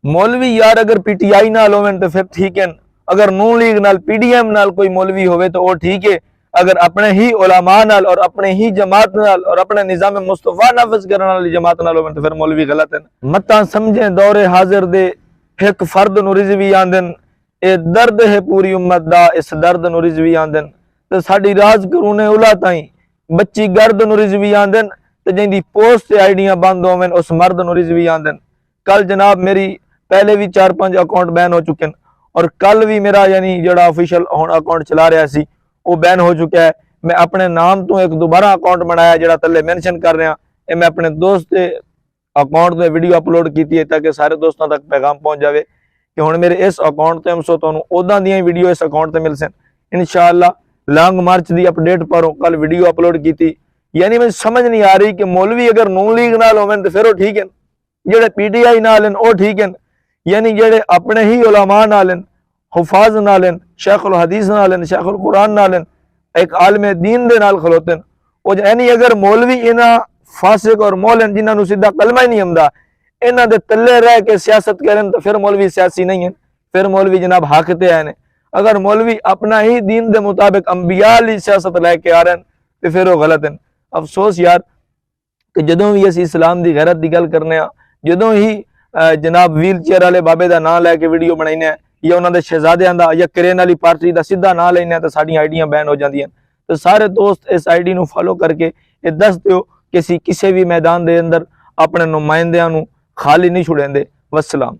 मौलवी यार अगर पीटीआई नाल होवे तो फिर ठीक है, अगर नून लीग नाल पीडीएम नाल कोई मौलवी होवे तो वो ठीक है। अगर अपने ही उलमा नाल और अपने ही जमात नाल और अपने निजाम मुस्तफा नाफिज करने वाली जमात नाल होवे तो फिर मौलवी गलत है। मता समझे दौरे हाजिर दे एक फर्द नु रिजवी आंदन, ए दर्द है पूरी उम्मत दा, इस दर्द नु रिजवी आंदन। तो साडी राज करूने उला ताई बच्ची गर्द नु रिजवी आंदन, तो जिंदी पोस्ट आईडियां बंद होवन उस मर्द नु रिजवी आंदन। कल जनाब मेरी पहले भी 4-5 अकाउंट बैन हो चुके हैं, और कल भी मेरा यानी जड़ा ऑफिशियल हुण अकाउंट चला रहा सी वो बैन हो चुका है। मैं अपने नाम तो एक दोबारा अकाउंट बनाया जड़ा तले मेंशन कर रहा, मैं अपने दोस्त के अकाउंट में वीडियो अपलोड की है ताकि सारे दोस्तों तक पैगाम पहुंच जाए कि हुण मेरे इस अकाउंट से सो तुहानूं उदां दी वीडियो इस अकाउंट से मिल सन इंशाअल्लाह। लॉन्ग मार्च की अपडेट पर कल वीडियो अपलोड की थी। यानी मैं समझ नहीं आ रही कि मौलवी अगर नून लीग नाल होवन तो फिर वो ठीक है, जेड़े पीटीआई नाल हैं वो ठीक है, यानी जेड़े अपने ही उलमा नाल हैं, हुफाज नाल हैं, शेखुल हदीस नाल हैं, शेखुल कुरान नाल हैं, एक आलम दीन दे नाल खलोते हैं। वो यानी अगर मौलवी इन्हां फासिक और मौलन जिन्होंने सीधा कलमा ही नहीं आंदा इन्हां दे तले रह के सियासत करें तो फिर मौलवी सियासी नहीं है, फिर मौलवी जनाब हक ते आए ने। अगर मौलवी अपना ही दीन के मुताबिक अंबिया ली सियासत लैके आ रहे हैं तो फिर वो गलत है। अफसोस यार कि जदों भी असीं इस्लाम की गैरत की गल करने, जदों ही जनाब व्हील चेयर वाले बाबे का नाम लैके वीडियो बनाने या उन्होंने शहजादियां का या करेन वाली पार्टी का सीधा नाम लेने तो साड़ी आईडियां बैन हो जाती हैं। तो सारे दोस्त इस आईडी को फॉलो करके ये दस दो कि किसी भी मैदान के अंदर अपने नुमाइंदियां खाली नहीं छुड़ेंदे। वस्सलाम।